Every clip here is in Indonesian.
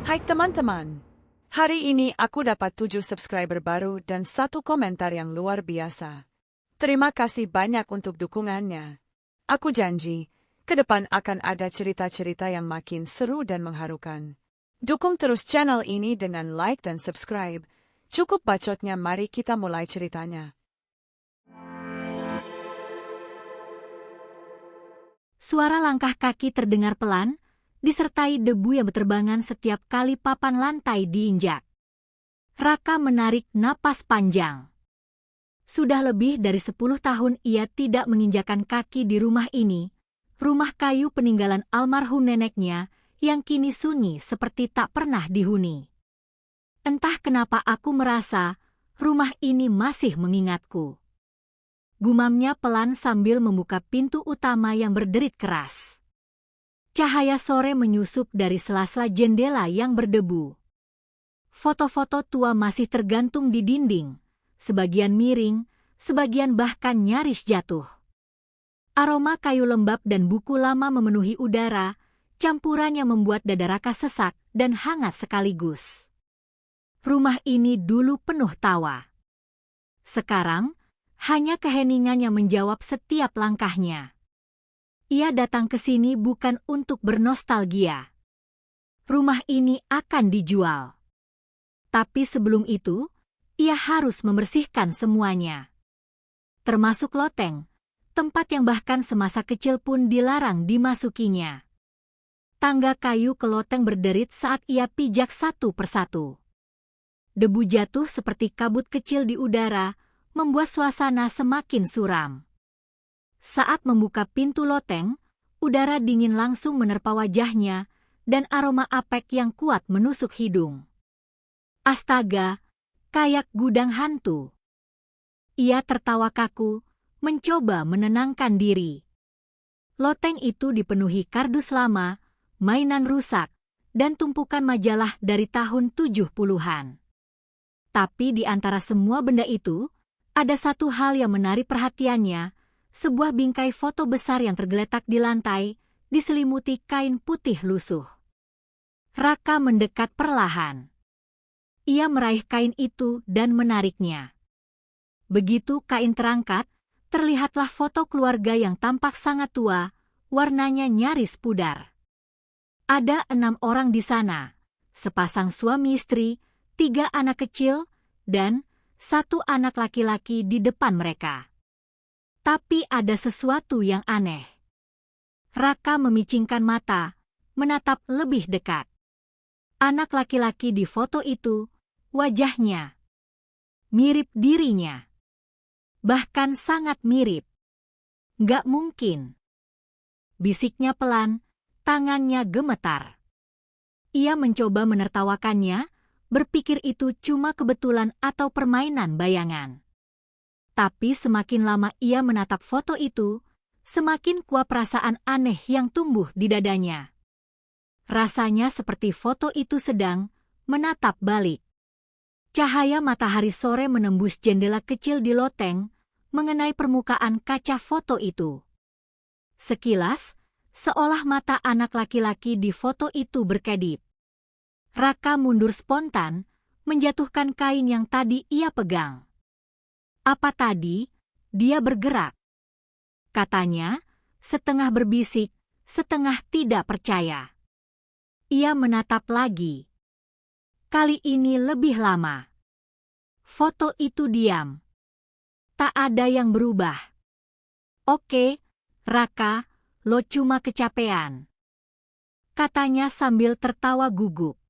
Hai teman-teman. Hari ini aku dapat 7 subscriber baru dan 1 komentar yang luar biasa. Terima kasih banyak untuk dukungannya. Aku janji, ke depan akan ada cerita-cerita yang makin seru dan mengharukan. Dukung terus channel ini dengan like dan subscribe. Cukup bacotnya, mari kita mulai ceritanya. Suara langkah kaki terdengar pelan, disertai debu yang berterbangan setiap kali papan lantai diinjak. Raka menarik napas panjang. Sudah lebih dari 10 tahun ia tidak menginjakan kaki di rumah ini, rumah kayu peninggalan almarhum neneknya yang kini sunyi seperti tak pernah dihuni. Entah kenapa aku merasa rumah ini masih mengingatku. Gumamnya pelan sambil membuka pintu utama yang berderit keras. Cahaya sore menyusup dari sela-sela jendela yang berdebu. Foto-foto tua masih tergantung di dinding, sebagian miring, sebagian bahkan nyaris jatuh. Aroma kayu lembab dan buku lama memenuhi udara, campuran yang membuat dada Raka sesak dan hangat sekaligus. Rumah ini dulu penuh tawa. Sekarang, hanya keheningan yang menjawab setiap langkahnya. Ia datang ke sini bukan untuk bernostalgia. Rumah ini akan dijual. Tapi sebelum itu, ia harus membersihkan semuanya. Termasuk loteng, tempat yang bahkan semasa kecil pun dilarang dimasukinya. Tangga kayu ke loteng berderit saat ia pijak satu persatu. Debu jatuh seperti kabut kecil di udara, membuat suasana semakin suram. Saat membuka pintu loteng, udara dingin langsung menerpa wajahnya dan aroma apek yang kuat menusuk hidung. Astaga, kayak gudang hantu. Ia tertawa kaku, mencoba menenangkan diri. Loteng itu dipenuhi kardus lama, mainan rusak, dan tumpukan majalah dari tahun 70-an. Tapi di antara semua benda itu, ada satu hal yang menarik perhatiannya, sebuah bingkai foto besar yang tergeletak di lantai, diselimuti kain putih lusuh. Raka mendekat perlahan. Ia meraih kain itu dan menariknya. Begitu kain terangkat, terlihatlah foto keluarga yang tampak sangat tua, warnanya nyaris pudar. Ada 6 orang di sana, sepasang suami istri, 3 anak kecil, dan 1 anak laki-laki di depan mereka. Tapi ada sesuatu yang aneh. Raka memicingkan mata, menatap lebih dekat. Anak laki-laki di foto itu, wajahnya mirip dirinya. Bahkan sangat mirip. Nggak mungkin. Bisiknya pelan, tangannya gemetar. Ia mencoba menertawakannya, berpikir itu cuma kebetulan atau permainan bayangan. Tapi semakin lama ia menatap foto itu, semakin kuat perasaan aneh yang tumbuh di dadanya. Rasanya seperti foto itu sedang menatap balik. Cahaya matahari sore menembus jendela kecil di loteng, mengenai permukaan kaca foto itu. Sekilas, seolah mata anak laki-laki di foto itu berkedip. Raka mundur spontan, menjatuhkan kain yang tadi ia pegang. Apa tadi? Dia bergerak. Katanya, setengah berbisik, setengah tidak percaya. Ia menatap lagi. Kali ini lebih lama. Foto itu diam. Tak ada yang berubah. Oke, Raka, lo cuma kecapean. Katanya sambil tertawa gugup.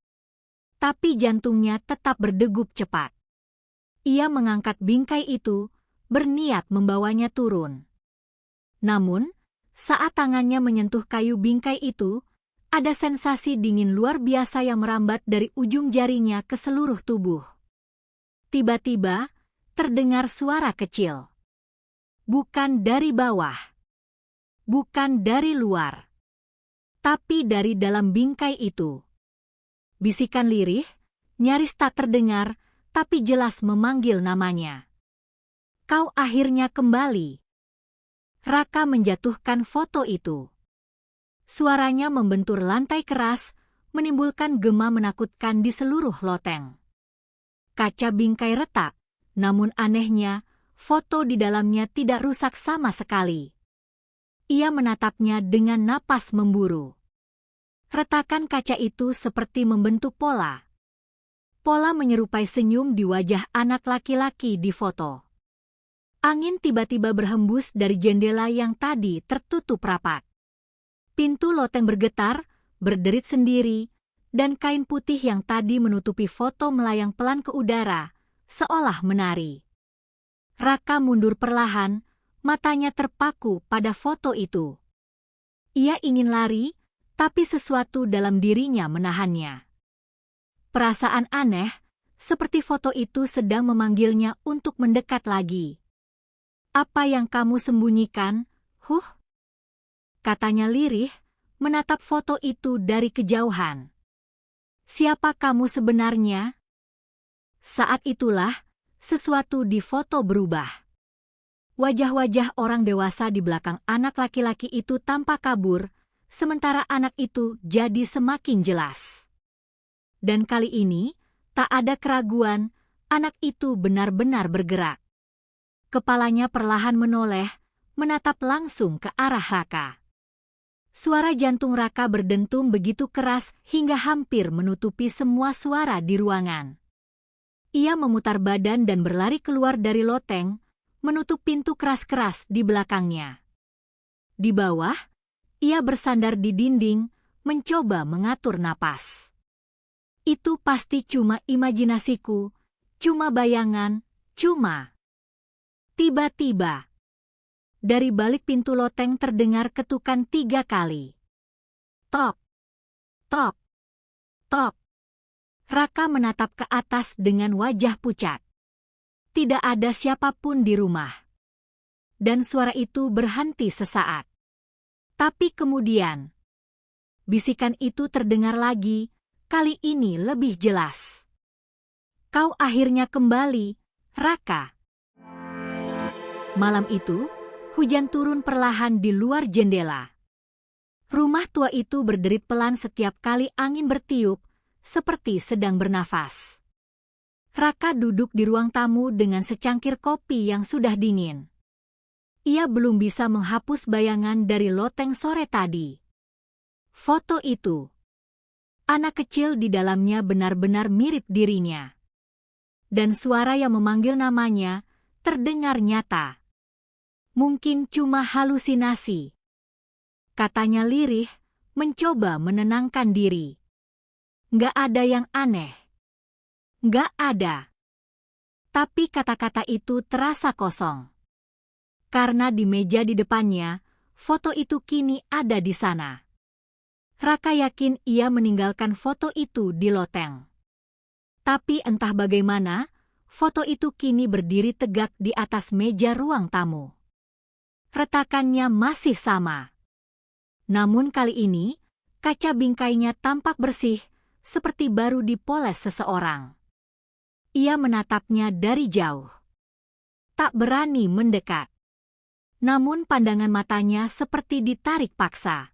Tapi jantungnya tetap berdegup cepat. Ia mengangkat bingkai itu, berniat membawanya turun. Namun, saat tangannya menyentuh kayu bingkai itu, ada sensasi dingin luar biasa yang merambat dari ujung jarinya ke seluruh tubuh. Tiba-tiba, terdengar suara kecil. Bukan dari bawah. Bukan dari luar. Tapi dari dalam bingkai itu. Bisikan lirih, nyaris tak terdengar, tapi jelas memanggil namanya. Kau akhirnya kembali. Raka menjatuhkan foto itu. Suaranya membentur lantai keras, menimbulkan gema menakutkan di seluruh loteng. Kaca bingkai retak, namun anehnya, foto di dalamnya tidak rusak sama sekali. Ia menatapnya dengan napas memburu. Retakan kaca itu seperti membentuk pola. Pola menyerupai senyum di wajah anak laki-laki di foto. Angin tiba-tiba berhembus dari jendela yang tadi tertutup rapat. Pintu loteng bergetar, berderit sendiri, dan kain putih yang tadi menutupi foto melayang pelan ke udara, seolah menari. Raka mundur perlahan, matanya terpaku pada foto itu. Ia ingin lari, tapi sesuatu dalam dirinya menahannya. Perasaan aneh, seperti foto itu sedang memanggilnya untuk mendekat lagi. "Apa yang kamu sembunyikan, Huh?" Katanya lirih, menatap foto itu dari kejauhan. "Siapa kamu sebenarnya?" Saat itulah, sesuatu di foto berubah. Wajah-wajah orang dewasa di belakang anak laki-laki itu tampak kabur, sementara anak itu jadi semakin jelas. Dan kali ini, tak ada keraguan, anak itu benar-benar bergerak. Kepalanya perlahan menoleh, menatap langsung ke arah Raka. Suara jantung Raka berdentum begitu keras hingga hampir menutupi semua suara di ruangan. Ia memutar badan dan berlari keluar dari loteng, menutup pintu keras-keras di belakangnya. Di bawah, ia bersandar di dinding, mencoba mengatur napas. Itu pasti cuma imajinasiku, cuma bayangan, cuma. Tiba-tiba, dari balik pintu loteng terdengar ketukan 3 kali. Tok, tok, tok. Raka menatap ke atas dengan wajah pucat. Tidak ada siapapun di rumah. Dan suara itu berhenti sesaat. Tapi kemudian, bisikan itu terdengar lagi, kali ini lebih jelas. "Kau akhirnya kembali, Raka." Malam itu, hujan turun perlahan di luar jendela. Rumah tua itu berderit pelan setiap kali angin bertiup, seperti sedang bernafas. Raka duduk di ruang tamu dengan secangkir kopi yang sudah dingin. Ia belum bisa menghapus bayangan dari loteng sore tadi. Foto itu. Anak kecil di dalamnya benar-benar mirip dirinya. Dan suara yang memanggil namanya terdengar nyata. Mungkin cuma halusinasi. Katanya lirih, mencoba menenangkan diri. Nggak ada yang aneh. Nggak ada. Tapi kata-kata itu terasa kosong. Karena di meja di depannya, foto itu kini ada di sana. Raka yakin ia meninggalkan foto itu di loteng. Tapi entah bagaimana, foto itu kini berdiri tegak di atas meja ruang tamu. Retakannya masih sama. Namun kali ini, kaca bingkainya tampak bersih, seperti baru dipoles seseorang. Ia menatapnya dari jauh. Tak berani mendekat. Namun pandangan matanya seperti ditarik paksa.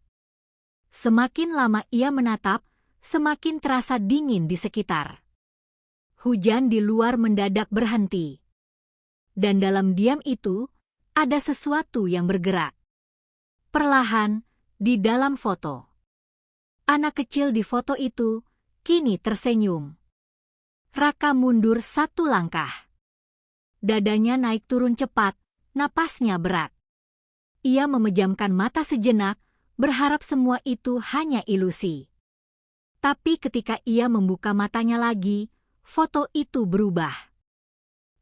Semakin lama ia menatap, semakin terasa dingin di sekitar. Hujan di luar mendadak berhenti. Dan dalam diam itu, ada sesuatu yang bergerak. Perlahan, di dalam foto. Anak kecil di foto itu, kini tersenyum. Raka mundur 1 langkah. Dadanya naik turun cepat, napasnya berat. Ia memejamkan mata sejenak, berharap semua itu hanya ilusi. Tapi ketika ia membuka matanya lagi, foto itu berubah.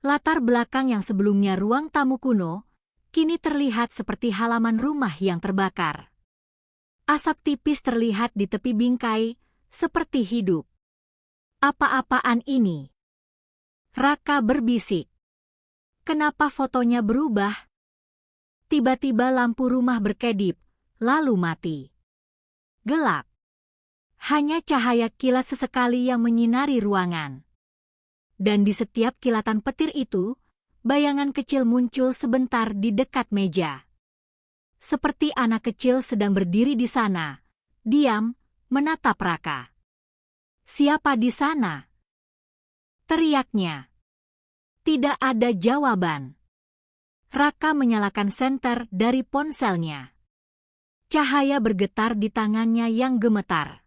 Latar belakang yang sebelumnya ruang tamu kuno, kini terlihat seperti halaman rumah yang terbakar. Asap tipis terlihat di tepi bingkai, seperti hidup. Apa-apaan ini? Raka berbisik. Kenapa fotonya berubah? Tiba-tiba lampu rumah berkedip, lalu mati. Gelap. Hanya cahaya kilat sesekali yang menyinari ruangan. Dan di setiap kilatan petir itu, bayangan kecil muncul sebentar di dekat meja. Seperti anak kecil sedang berdiri di sana, diam, menatap Raka. "Siapa di sana?" teriaknya. Tidak ada jawaban. Raka menyalakan senter dari ponselnya. Cahaya bergetar di tangannya yang gemetar.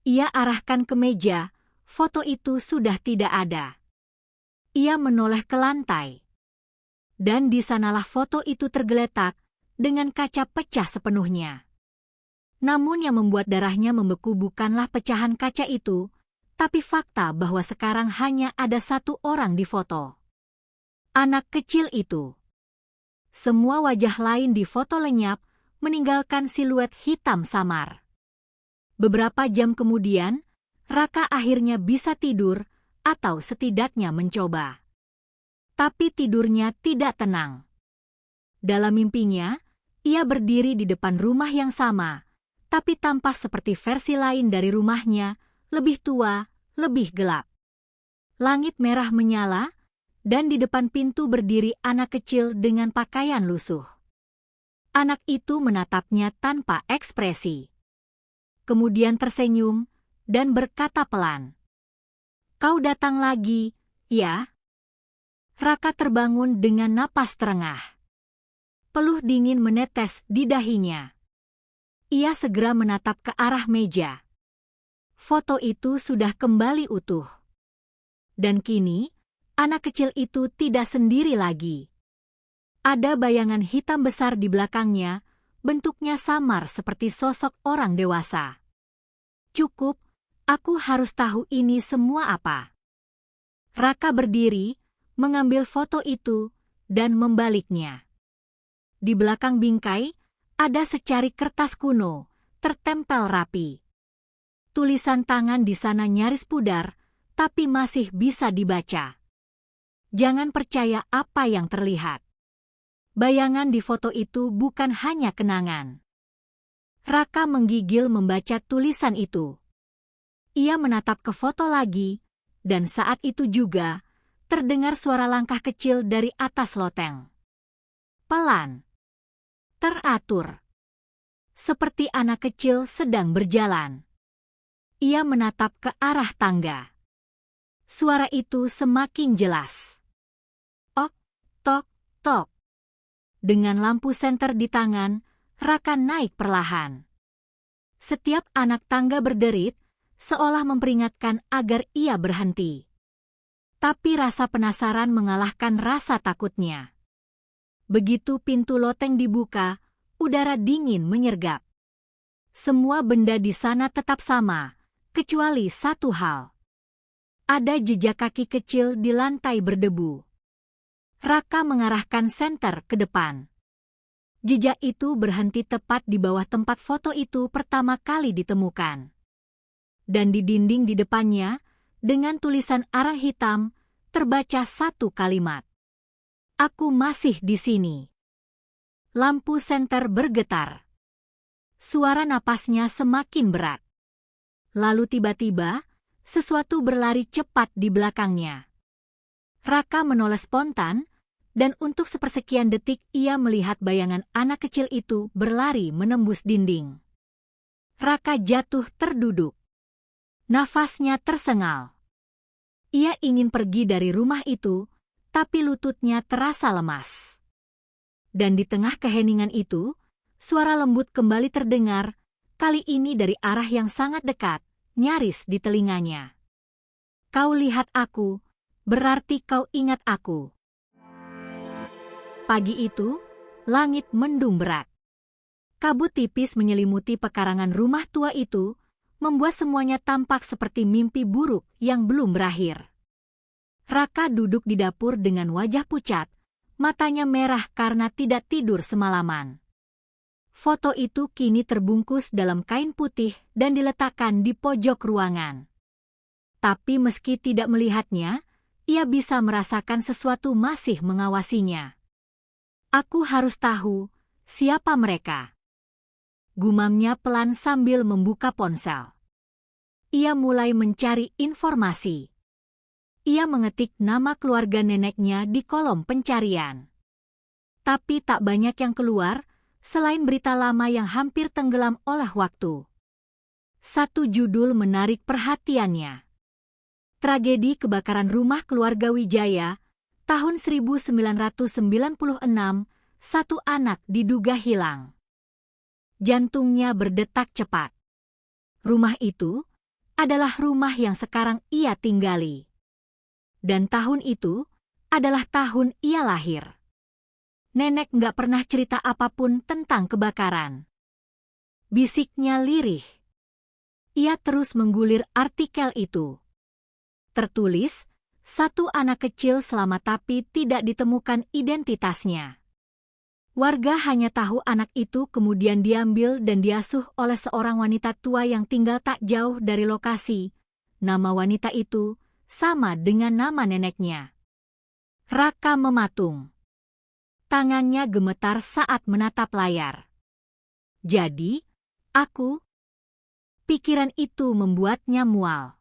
Ia arahkan ke meja, foto itu sudah tidak ada. Ia menoleh ke lantai. Dan di sanalah foto itu tergeletak dengan kaca pecah sepenuhnya. Namun yang membuat darahnya membeku bukanlah pecahan kaca itu, tapi fakta bahwa sekarang hanya ada satu orang di foto. Anak kecil itu. Semua wajah lain di foto lenyap, meninggalkan siluet hitam samar. Beberapa jam kemudian, Raka akhirnya bisa tidur, atau setidaknya mencoba. Tapi tidurnya tidak tenang. Dalam mimpinya, ia berdiri di depan rumah yang sama, tapi tampak seperti versi lain dari rumahnya, lebih tua, lebih gelap. Langit merah menyala, dan di depan pintu berdiri anak kecil dengan pakaian lusuh. Anak itu menatapnya tanpa ekspresi. Kemudian tersenyum dan berkata pelan, "Kau datang lagi, ya?" Raka terbangun dengan napas terengah. Peluh dingin menetes di dahinya. Ia segera menatap ke arah meja. Foto itu sudah kembali utuh. Dan kini, anak kecil itu tidak sendiri lagi. Ada bayangan hitam besar di belakangnya, bentuknya samar seperti sosok orang dewasa. "Cukup, aku harus tahu ini semua apa." Raka berdiri, mengambil foto itu, dan membaliknya. Di belakang bingkai, ada secari kertas kuno, tertempel rapi. Tulisan tangan di sana nyaris pudar, tapi masih bisa dibaca. Jangan percaya apa yang terlihat. Bayangan di foto itu bukan hanya kenangan. Raka menggigil membaca tulisan itu. Ia menatap ke foto lagi, dan saat itu juga, terdengar suara langkah kecil dari atas loteng. Pelan. Teratur. Seperti anak kecil sedang berjalan. Ia menatap ke arah tangga. Suara itu semakin jelas. Ok, tok, tok. Dengan lampu senter di tangan, Raka naik perlahan. Setiap anak tangga berderit, seolah memperingatkan agar ia berhenti. Tapi rasa penasaran mengalahkan rasa takutnya. Begitu pintu loteng dibuka, udara dingin menyergap. Semua benda di sana tetap sama, kecuali satu hal. Ada jejak kaki kecil di lantai berdebu. Raka mengarahkan senter ke depan. Jejak itu berhenti tepat di bawah tempat foto itu pertama kali ditemukan. Dan di dinding di depannya, dengan tulisan arang hitam, terbaca satu kalimat. "Aku masih di sini." Lampu senter bergetar. Suara napasnya semakin berat. Lalu tiba-tiba, sesuatu berlari cepat di belakangnya. Raka menoleh spontan, dan untuk sepersekian detik ia melihat bayangan anak kecil itu berlari menembus dinding. Raka jatuh terduduk. Nafasnya tersengal. Ia ingin pergi dari rumah itu, tapi lututnya terasa lemas. Dan di tengah keheningan itu, suara lembut kembali terdengar, kali ini dari arah yang sangat dekat, nyaris di telinganya. "Kau lihat aku, berarti kau ingat aku." Pagi itu, langit mendung berat. Kabut tipis menyelimuti pekarangan rumah tua itu, membuat semuanya tampak seperti mimpi buruk yang belum berakhir. Raka duduk di dapur dengan wajah pucat, matanya merah karena tidak tidur semalaman. Foto itu kini terbungkus dalam kain putih dan diletakkan di pojok ruangan. Tapi meski tidak melihatnya, ia bisa merasakan sesuatu masih mengawasinya. "Aku harus tahu siapa mereka," gumamnya pelan sambil membuka ponsel. Ia mulai mencari informasi. Ia mengetik nama keluarga neneknya di kolom pencarian. Tapi tak banyak yang keluar, selain berita lama yang hampir tenggelam oleh waktu. Satu judul menarik perhatiannya. Tragedi kebakaran rumah keluarga Wijaya, tahun 1996, satu anak diduga hilang. Jantungnya berdetak cepat. Rumah itu adalah rumah yang sekarang ia tinggali. Dan tahun itu adalah tahun ia lahir. Nenek nggak pernah cerita apapun tentang kebakaran. Bisiknya lirih. Ia terus menggulir artikel itu. Tertulis, satu anak kecil selamat tapi tidak ditemukan identitasnya. Warga hanya tahu anak itu kemudian diambil dan diasuh oleh seorang wanita tua yang tinggal tak jauh dari lokasi. Nama wanita itu sama dengan nama neneknya. Raka mematung. Tangannya gemetar saat menatap layar. Jadi, pikiran itu membuatnya mual.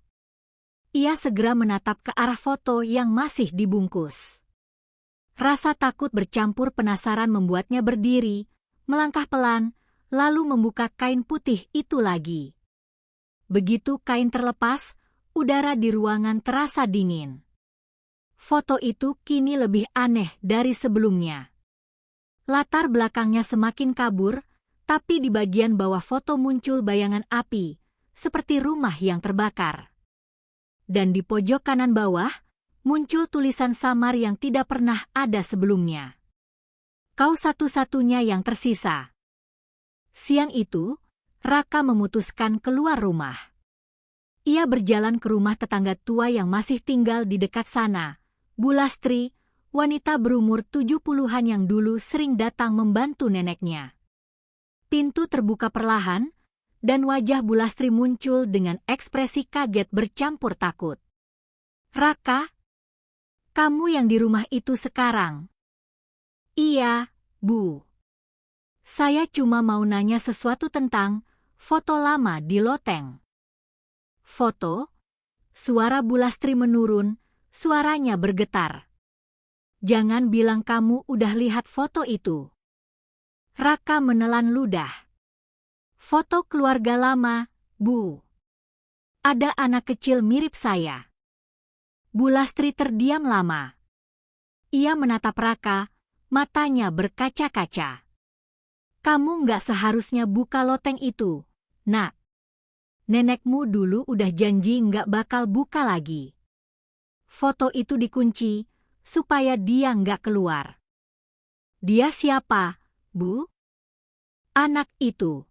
Ia segera menatap ke arah foto yang masih dibungkus. Rasa takut bercampur penasaran membuatnya berdiri, melangkah pelan, lalu membuka kain putih itu lagi. Begitu kain terlepas, udara di ruangan terasa dingin. Foto itu kini lebih aneh dari sebelumnya. Latar belakangnya semakin kabur, tapi di bagian bawah foto muncul bayangan api, seperti rumah yang terbakar. Dan di pojok kanan bawah, muncul tulisan samar yang tidak pernah ada sebelumnya. Kau satu-satunya yang tersisa. Siang itu, Raka memutuskan keluar rumah. Ia berjalan ke rumah tetangga tua yang masih tinggal di dekat sana, Bu Lastri, wanita berumur 70-an yang dulu sering datang membantu neneknya. Pintu terbuka perlahan, dan wajah Bu Lastri muncul dengan ekspresi kaget bercampur takut. Raka, kamu yang di rumah itu sekarang? Iya, Bu. Saya cuma mau nanya sesuatu tentang foto lama di loteng. Foto? Suara Bu Lastri menurun, suaranya bergetar. Jangan bilang kamu udah lihat foto itu. Raka menelan ludah. Foto keluarga lama, Bu. Ada anak kecil mirip saya. Bu Lastri terdiam lama. Ia menatap Raka, matanya berkaca-kaca. Kamu nggak seharusnya buka loteng itu, Nak. Nenekmu dulu udah janji nggak bakal buka lagi. Foto itu dikunci, supaya dia nggak keluar. Dia siapa, Bu? Anak itu.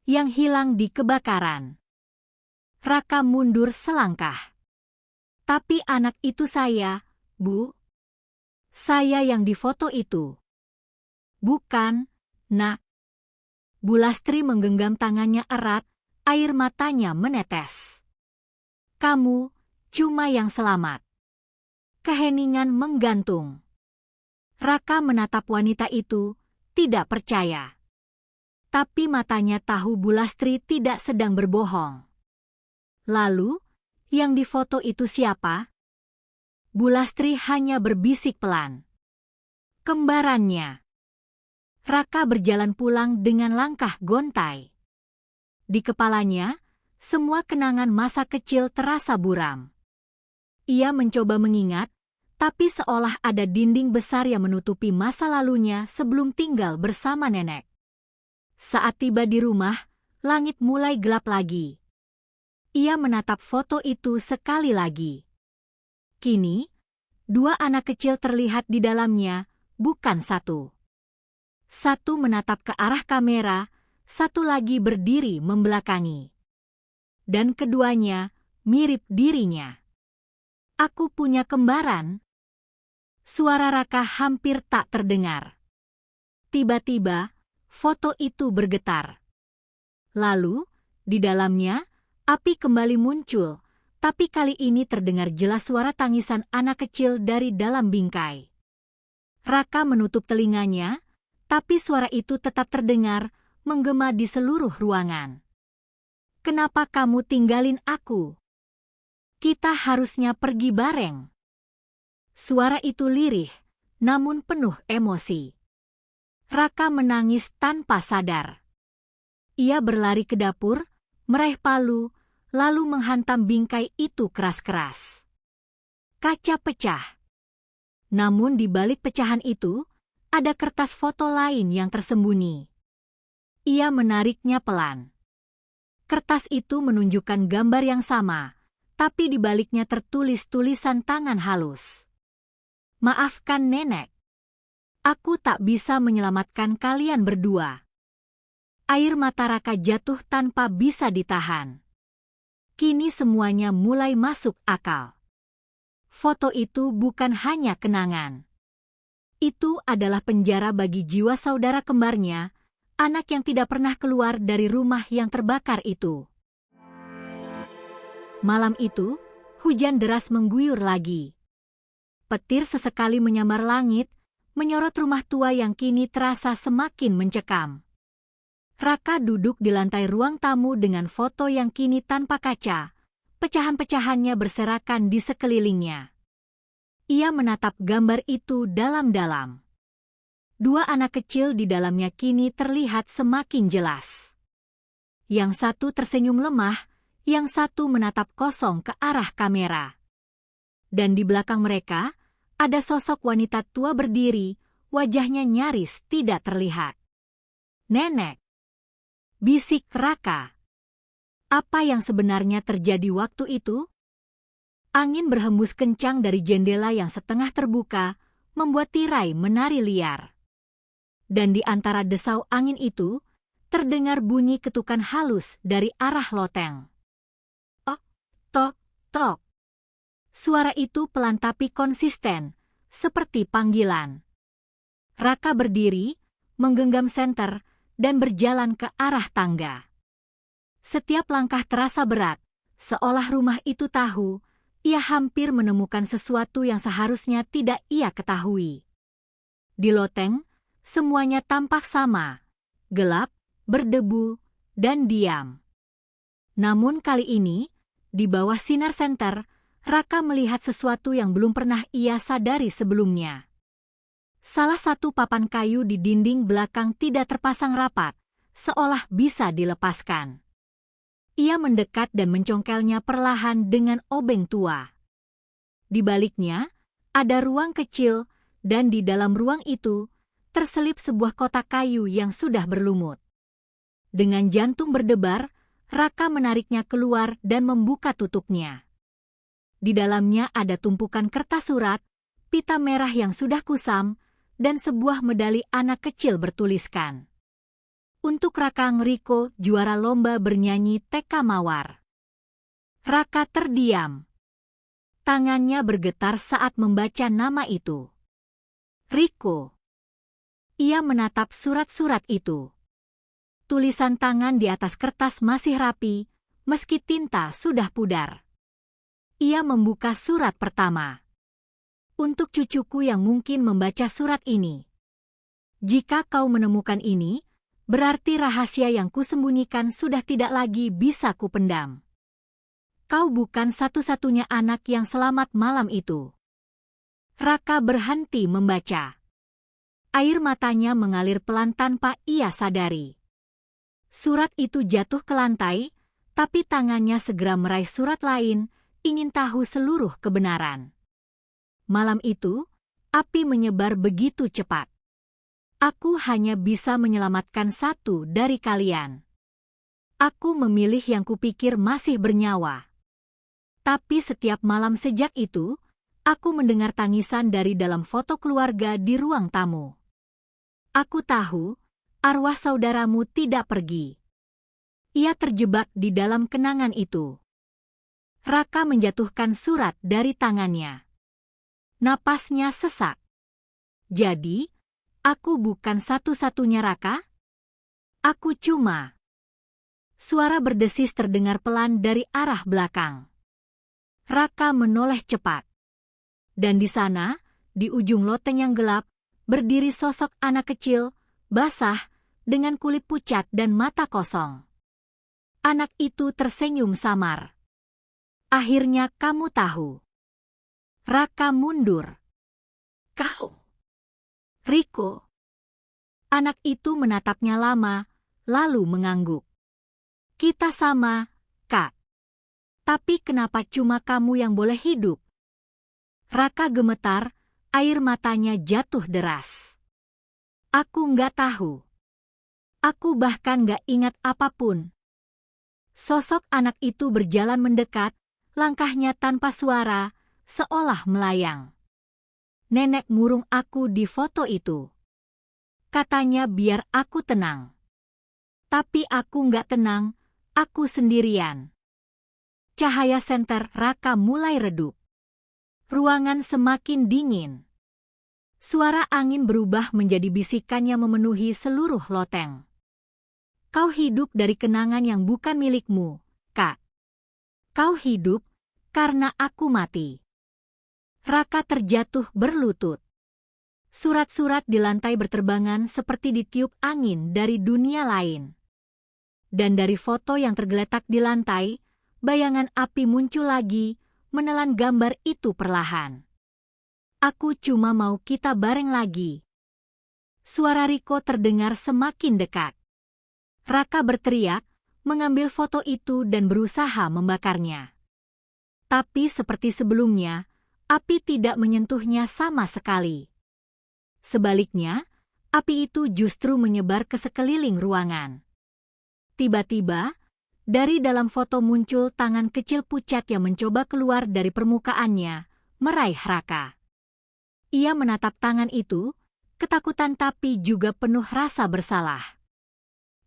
Yang hilang di kebakaran. Raka mundur selangkah. Tapi anak itu saya, Bu. Saya yang di foto itu. Bukan, Nak. Bu Lastri menggenggam tangannya erat, air matanya menetes. Kamu cuma yang selamat. Keheningan menggantung. Raka menatap wanita itu, tidak percaya. Tapi matanya tahu Bu Lastri tidak sedang berbohong. Lalu, yang di foto itu siapa? Bu Lastri hanya berbisik pelan. Kembarannya. Raka berjalan pulang dengan langkah gontai. Di kepalanya, semua kenangan masa kecil terasa buram. Ia mencoba mengingat, tapi seolah ada dinding besar yang menutupi masa lalunya sebelum tinggal bersama nenek. Saat tiba di rumah, langit mulai gelap lagi. Ia menatap foto itu sekali lagi. Kini, dua anak kecil terlihat di dalamnya, bukan satu. Satu menatap ke arah kamera, satu lagi berdiri membelakangi. Dan keduanya mirip dirinya. Aku punya kembaran. Suara Raka hampir tak terdengar. Tiba-tiba, foto itu bergetar. Lalu, di dalamnya, api kembali muncul, tapi kali ini terdengar jelas suara tangisan anak kecil dari dalam bingkai. Raka menutup telinganya, tapi suara itu tetap terdengar, menggema di seluruh ruangan. Kenapa kamu tinggalin aku? Kita harusnya pergi bareng. Suara itu lirih, namun penuh emosi. Raka menangis tanpa sadar. Ia berlari ke dapur, meraih palu, lalu menghantam bingkai itu keras-keras. Kaca pecah. Namun di balik pecahan itu, ada kertas foto lain yang tersembunyi. Ia menariknya pelan. Kertas itu menunjukkan gambar yang sama, tapi di baliknya tertulis tulisan tangan halus. Maafkan nenek. Aku tak bisa menyelamatkan kalian berdua. Air mata Raka jatuh tanpa bisa ditahan. Kini semuanya mulai masuk akal. Foto itu bukan hanya kenangan. Itu adalah penjara bagi jiwa saudara kembarnya, anak yang tidak pernah keluar dari rumah yang terbakar itu. Malam itu, hujan deras mengguyur lagi. Petir sesekali menyambar langit, menyorot rumah tua yang kini terasa semakin mencekam. Raka duduk di lantai ruang tamu dengan foto yang kini tanpa kaca. Pecahan-pecahannya berserakan di sekelilingnya. Ia menatap gambar itu dalam-dalam. Dua anak kecil di dalamnya kini terlihat semakin jelas. Yang satu tersenyum lemah, yang satu menatap kosong ke arah kamera. Dan di belakang mereka, ada sosok wanita tua berdiri, wajahnya nyaris tidak terlihat. Nenek, bisik Raka. Apa yang sebenarnya terjadi waktu itu? Angin berhembus kencang dari jendela yang setengah terbuka, membuat tirai menari liar. Dan di antara desau angin itu, terdengar bunyi ketukan halus dari arah loteng. Oh, tok, tok. Suara itu pelan tapi konsisten, seperti panggilan. Raka berdiri, menggenggam senter, dan berjalan ke arah tangga. Setiap langkah terasa berat, seolah rumah itu tahu, ia hampir menemukan sesuatu yang seharusnya tidak ia ketahui. Di loteng, semuanya tampak sama, gelap, berdebu, dan diam. Namun kali ini, di bawah sinar senter, Raka melihat sesuatu yang belum pernah ia sadari sebelumnya. Salah satu papan kayu di dinding belakang tidak terpasang rapat, seolah bisa dilepaskan. Ia mendekat dan mencongkelnya perlahan dengan obeng tua. Di baliknya, ada ruang kecil, dan di dalam ruang itu, terselip sebuah kotak kayu yang sudah berlumut. Dengan jantung berdebar, Raka menariknya keluar dan membuka tutupnya. Di dalamnya ada tumpukan kertas surat, pita merah yang sudah kusam, dan sebuah medali anak kecil bertuliskan. Untuk Raka Ngriko, juara lomba bernyanyi TK Mawar. Raka terdiam. Tangannya bergetar saat membaca nama itu. Riko. Ia menatap surat-surat itu. Tulisan tangan di atas kertas masih rapi, meski tinta sudah pudar. Ia membuka surat pertama. Untuk cucuku yang mungkin membaca surat ini. Jika kau menemukan ini, berarti rahasia yang kusembunyikan sudah tidak lagi bisa kupendam. Kau bukan satu-satunya anak yang selamat malam itu. Raka berhenti membaca. Air matanya mengalir pelan tanpa ia sadari. Surat itu jatuh ke lantai, tapi tangannya segera meraih surat lain, ingin tahu seluruh kebenaran. Malam itu, api menyebar begitu cepat. Aku hanya bisa menyelamatkan satu dari kalian. Aku memilih yang kupikir masih bernyawa. Tapi setiap malam sejak itu, aku mendengar tangisan dari dalam foto keluarga di ruang tamu. Aku tahu, arwah saudaramu tidak pergi. Ia terjebak di dalam kenangan itu. Raka menjatuhkan surat dari tangannya. Napasnya sesak. Jadi, aku bukan satu-satunya Raka? Aku cuma. Suara berdesis terdengar pelan dari arah belakang. Raka menoleh cepat. Dan di sana, di ujung loteng yang gelap, berdiri sosok anak kecil, basah, dengan kulit pucat dan mata kosong. Anak itu tersenyum samar. Akhirnya kamu tahu. Raka mundur. Kau. Riko. Anak itu menatapnya lama, lalu mengangguk. Kita sama, Kak. Tapi kenapa cuma kamu yang boleh hidup? Raka gemetar, air matanya jatuh deras. Aku nggak tahu. Aku bahkan nggak ingat apapun. Sosok anak itu berjalan mendekat, langkahnya tanpa suara, seolah melayang. Nenek murung aku di foto itu. Katanya biar aku tenang. Tapi aku nggak tenang, aku sendirian. Cahaya senter Raka mulai redup. Ruangan semakin dingin. Suara angin berubah menjadi bisikan yang memenuhi seluruh loteng. Kau hidup dari kenangan yang bukan milikmu, Kak. Kau hidup karena aku mati. Raka terjatuh berlutut. Surat-surat di lantai berterbangan seperti ditiup angin dari dunia lain. Dan dari foto yang tergeletak di lantai, bayangan api muncul lagi, menelan gambar itu perlahan. Aku cuma mau kita bareng lagi. Suara Riko terdengar semakin dekat. Raka berteriak, mengambil foto itu dan berusaha membakarnya. Tapi seperti sebelumnya, api tidak menyentuhnya sama sekali. Sebaliknya, api itu justru menyebar ke sekeliling ruangan. Tiba-tiba, dari dalam foto muncul tangan kecil pucat yang mencoba keluar dari permukaannya, meraih Raka. Ia menatap tangan itu, ketakutan tapi juga penuh rasa bersalah.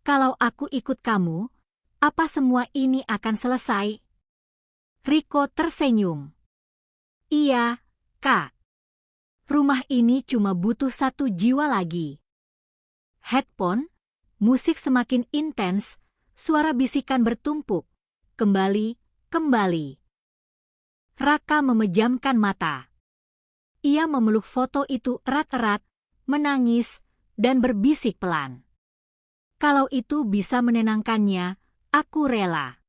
Kalau aku ikut kamu, apa semua ini akan selesai? Riko tersenyum. Iya, Kak. Rumah ini cuma butuh satu jiwa lagi. Headphone, musik semakin intens, suara bisikan bertumpuk. Kembali, kembali. Raka memejamkan mata. Ia memeluk foto itu erat-erat, menangis, dan berbisik pelan. Kalau itu bisa menenangkannya, aku rela.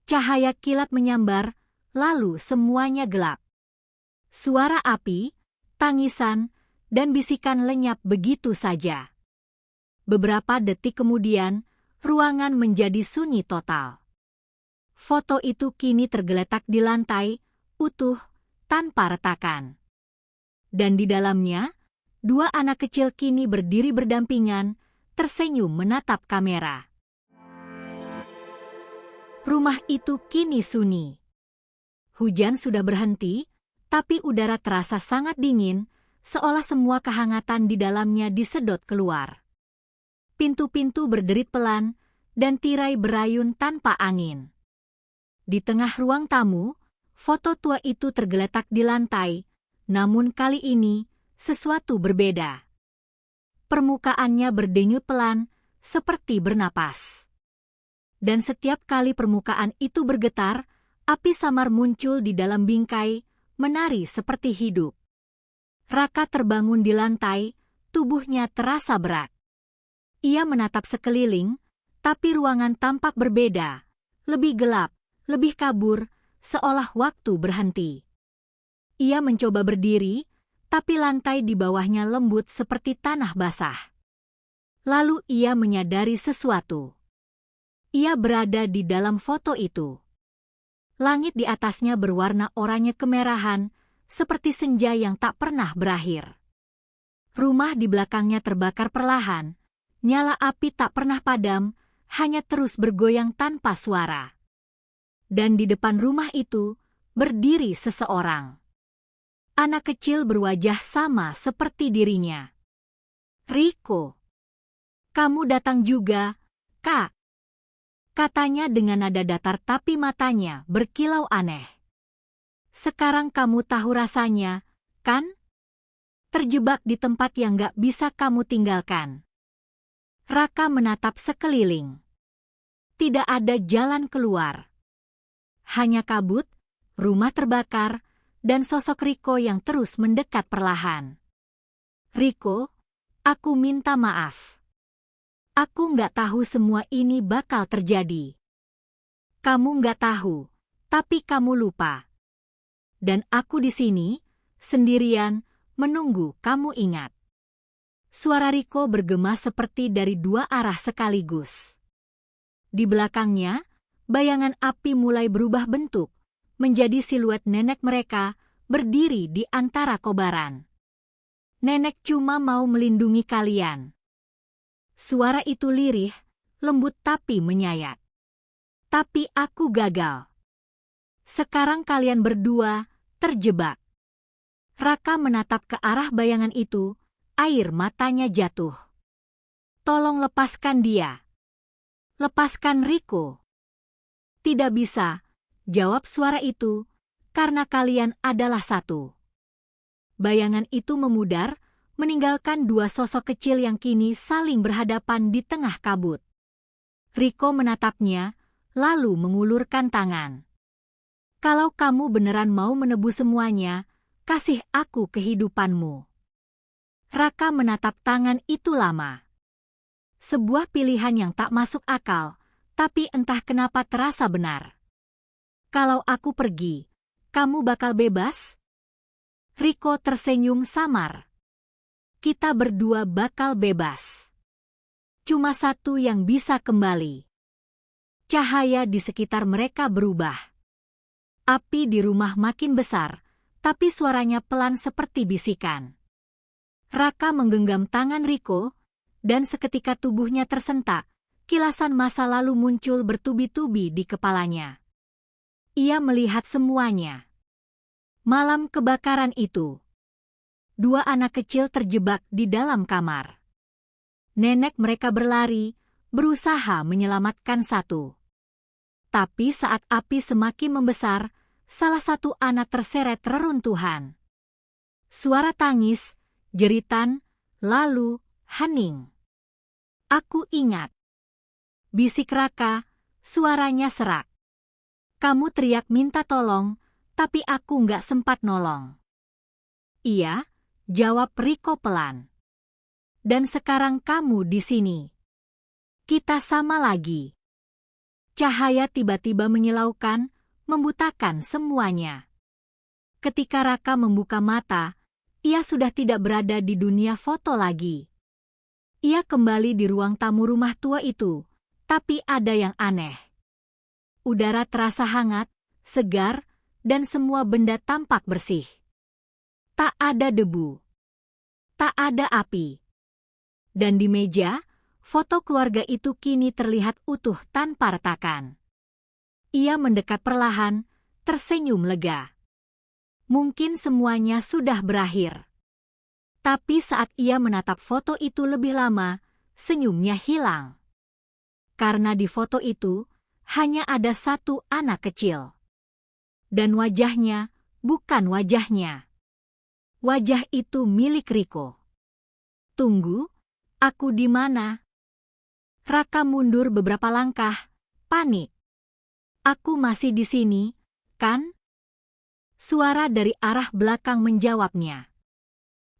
Cahaya kilat menyambar, lalu semuanya gelap. Suara api, tangisan, dan bisikan lenyap begitu saja. Beberapa detik kemudian, ruangan menjadi sunyi total. Foto itu kini tergeletak di lantai, utuh, tanpa retakan. Dan di dalamnya, dua anak kecil kini berdiri berdampingan, tersenyum menatap kamera. Rumah itu kini sunyi. Hujan sudah berhenti, tapi udara terasa sangat dingin, seolah semua kehangatan di dalamnya disedot keluar. Pintu-pintu berderit pelan, dan tirai berayun tanpa angin. Di tengah ruang tamu, foto tua itu tergeletak di lantai, namun kali ini, sesuatu berbeda. Permukaannya berdenyut pelan, seperti bernapas. Dan setiap kali permukaan itu bergetar, api samar muncul di dalam bingkai, menari seperti hidup. Raka terbangun di lantai, tubuhnya terasa berat. Ia menatap sekeliling, tapi ruangan tampak berbeda, lebih gelap, lebih kabur, seolah waktu berhenti. Ia mencoba berdiri, tapi lantai di bawahnya lembut seperti tanah basah. Lalu ia menyadari sesuatu. Ia berada di dalam foto itu. Langit di atasnya berwarna oranye kemerahan, seperti senja yang tak pernah berakhir. Rumah di belakangnya terbakar perlahan. Nyala api tak pernah padam, hanya terus bergoyang tanpa suara. Dan di depan rumah itu, berdiri seseorang. Anak kecil berwajah sama seperti dirinya. Riko. Kamu datang juga, Kak. Katanya dengan nada datar tapi matanya berkilau aneh. Sekarang kamu tahu rasanya, kan? Terjebak di tempat yang gak bisa kamu tinggalkan. Raka menatap sekeliling. Tidak ada jalan keluar. Hanya kabut, rumah terbakar, dan sosok Riko yang terus mendekat perlahan. Riko, aku minta maaf. Aku nggak tahu semua ini bakal terjadi. Kamu nggak tahu, tapi kamu lupa. Dan aku di sini, sendirian, menunggu kamu ingat. Suara Riko bergema seperti dari dua arah sekaligus. Di belakangnya, bayangan api mulai berubah bentuk, menjadi siluet nenek mereka berdiri di antara kobaran. Nenek cuma mau melindungi kalian. Suara itu lirih, lembut tapi menyayat. Tapi aku gagal. Sekarang kalian berdua terjebak. Raka menatap ke arah bayangan itu, air matanya jatuh. Tolong lepaskan dia. Lepaskan Riko. Tidak bisa, jawab suara itu, karena kalian adalah satu. Bayangan itu memudar, meninggalkan dua sosok kecil yang kini saling berhadapan di tengah kabut. Riko menatapnya, lalu mengulurkan tangan. Kalau kamu beneran mau menebus semuanya, kasih aku kehidupanmu. Raka menatap tangan itu lama. Sebuah pilihan yang tak masuk akal, tapi entah kenapa terasa benar. Kalau aku pergi, kamu bakal bebas? Riko tersenyum samar. Kita berdua bakal bebas. Cuma satu yang bisa kembali. Cahaya di sekitar mereka berubah. Api di rumah makin besar, tapi suaranya pelan seperti bisikan. Raka menggenggam tangan Riko, dan seketika tubuhnya tersentak, kilasan masa lalu muncul bertubi-tubi di kepalanya. Ia melihat semuanya. Malam kebakaran itu. Dua anak kecil terjebak di dalam kamar. Nenek mereka berlari, berusaha menyelamatkan satu. Tapi saat api semakin membesar, salah satu anak terseret reruntuhan. Suara tangis, jeritan, lalu hening. Aku ingat. Bisik Raka, suaranya serak. Kamu teriak minta tolong, tapi aku nggak sempat nolong. Iya, jawab Riko pelan. Dan sekarang kamu di sini. Kita sama lagi. Cahaya tiba-tiba menyilaukan, membutakan semuanya. Ketika Raka membuka mata, ia sudah tidak berada di dunia foto lagi. Ia kembali di ruang tamu rumah tua itu, tapi ada yang aneh. Udara terasa hangat, segar, dan semua benda tampak bersih. Tak ada debu. Tak ada api. Dan di meja, foto keluarga itu kini terlihat utuh tanpa retakan. Ia mendekat perlahan, tersenyum lega. Mungkin semuanya sudah berakhir. Tapi saat ia menatap foto itu lebih lama, senyumnya hilang. Karena di foto itu, hanya ada satu anak kecil. Dan wajahnya bukan wajahnya. Wajah itu milik Riko. Tunggu, aku di mana? Raka mundur beberapa langkah, panik. Aku masih di sini, kan? Suara dari arah belakang menjawabnya.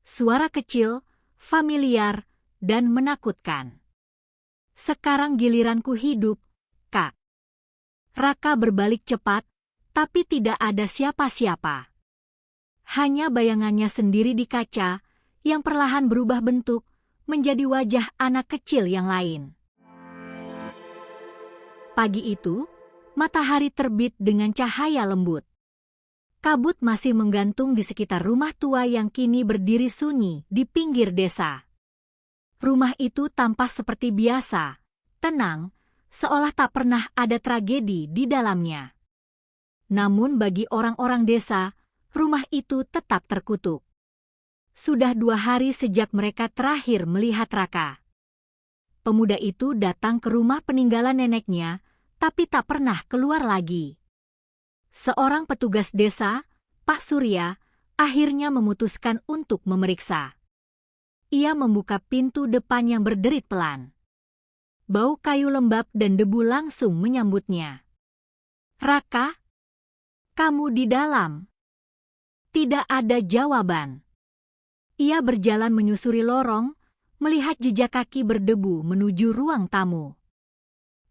Suara kecil, familiar, dan menakutkan. Sekarang giliranku hidup, Kak. Raka berbalik cepat, tapi tidak ada siapa-siapa. Hanya bayangannya sendiri di kaca, yang perlahan berubah bentuk, menjadi wajah anak kecil yang lain. Pagi itu, matahari terbit dengan cahaya lembut. Kabut masih menggantung di sekitar rumah tua yang kini berdiri sunyi di pinggir desa. Rumah itu tampak seperti biasa, tenang, seolah tak pernah ada tragedi di dalamnya. Namun bagi orang-orang desa, rumah itu tetap terkutuk. Sudah 2 hari sejak mereka terakhir melihat Raka. Pemuda itu datang ke rumah peninggalan neneknya, tapi tak pernah keluar lagi. Seorang petugas desa, Pak Surya, akhirnya memutuskan untuk memeriksa. Ia membuka pintu depan yang berderit pelan. Bau kayu lembab dan debu langsung menyambutnya. Raka? Kamu di dalam? Tidak ada jawaban. Ia berjalan menyusuri lorong, melihat jejak kaki berdebu menuju ruang tamu.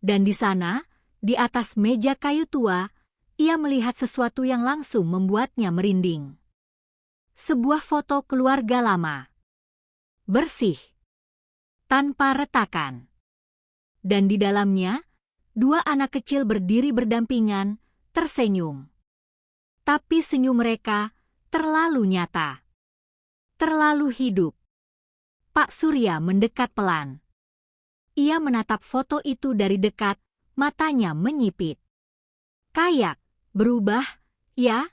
Dan di sana, di atas meja kayu tua, ia melihat sesuatu yang langsung membuatnya merinding. Sebuah foto keluarga lama. Bersih. Tanpa retakan. Dan di dalamnya, Dua anak kecil berdiri berdampingan, tersenyum. Tapi senyum mereka terlalu nyata. Terlalu hidup. Pak Surya mendekat pelan. Ia menatap foto itu dari dekat, matanya menyipit. "Kayak berubah, ya?"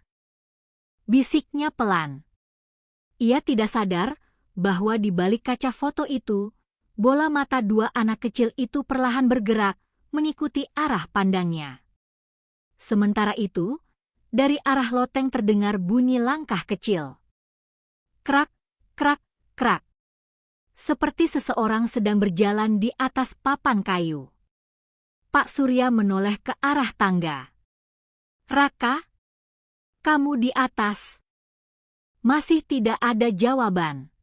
bisiknya pelan. Ia tidak sadar bahwa di balik kaca foto itu, bola mata dua anak kecil itu perlahan bergerak mengikuti arah pandangnya. Sementara itu, dari arah loteng terdengar bunyi langkah kecil. Krak, krak, krak. Seperti seseorang sedang berjalan di atas papan kayu. Pak Surya menoleh ke arah tangga. "Raka, kamu di atas?" Masih tidak ada jawaban.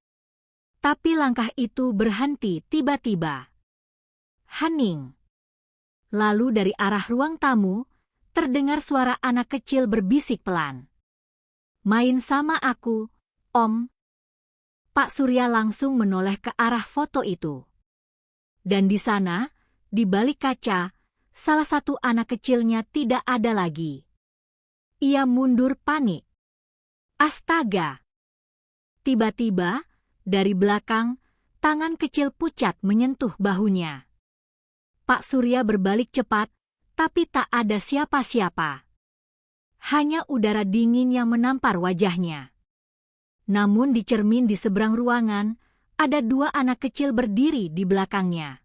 Tapi langkah itu berhenti tiba-tiba. Hening. Lalu dari arah ruang tamu, terdengar suara anak kecil berbisik pelan. "Main sama aku, Om." Pak Surya langsung menoleh ke arah foto itu. Dan di sana, di balik kaca, salah satu anak kecilnya tidak ada lagi. Ia mundur panik. Astaga! Tiba-tiba, dari belakang, tangan kecil pucat menyentuh bahunya. Pak Surya berbalik cepat, tapi tak ada siapa-siapa. Hanya udara dingin yang menampar wajahnya. Namun di cermin di seberang ruangan, ada dua anak kecil berdiri di belakangnya.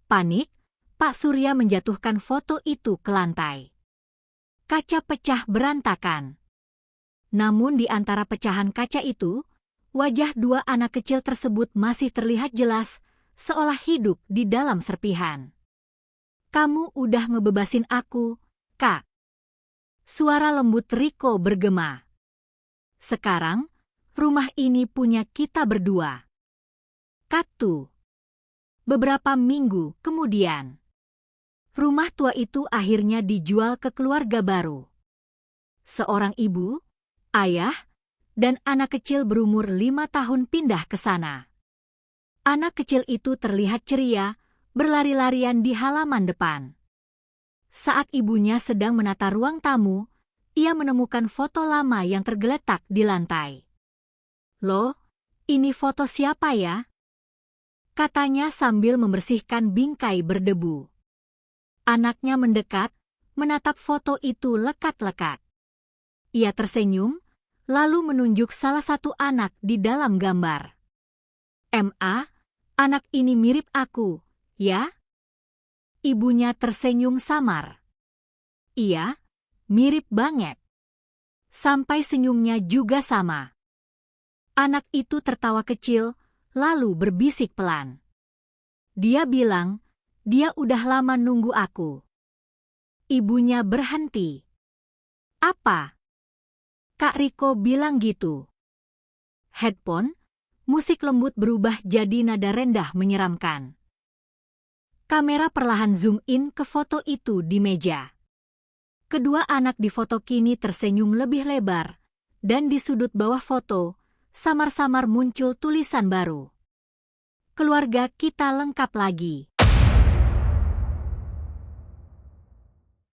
Panik, Pak Surya menjatuhkan foto itu ke lantai. Kaca pecah berantakan. Namun di antara pecahan kaca itu, wajah dua anak kecil tersebut masih terlihat jelas, seolah hidup di dalam serpihan. "Kamu udah ngebebasin aku, Kak." Suara lembut Riko bergema. "Sekarang, rumah ini punya kita berdua." Katu. Beberapa minggu kemudian, rumah tua itu akhirnya dijual ke keluarga baru. Seorang ibu, ayah, dan anak kecil berumur 5 tahun pindah ke sana. Anak kecil itu terlihat ceria, berlari-larian di halaman depan. Saat ibunya sedang menata ruang tamu, ia menemukan foto lama yang tergeletak di lantai. "Loh, ini foto siapa ya?" katanya sambil membersihkan bingkai berdebu. Anaknya mendekat, menatap foto itu lekat-lekat. Ia tersenyum, lalu menunjuk salah satu anak di dalam gambar. "Ma, anak ini mirip aku, ya?" Ibunya tersenyum samar. "Iya, mirip banget." Sampai senyumnya juga sama. Anak itu tertawa kecil, lalu berbisik pelan. Dia bilang, dia udah lama nunggu aku. Ibunya berhenti. "Apa?" Kak Riko bilang gitu. Headphone, musik lembut berubah jadi nada rendah menyeramkan. Kamera perlahan zoom in ke foto itu di meja. Kedua anak di foto kini tersenyum lebih lebar, dan di sudut bawah foto, samar-samar muncul tulisan baru. "Keluarga kita lengkap lagi."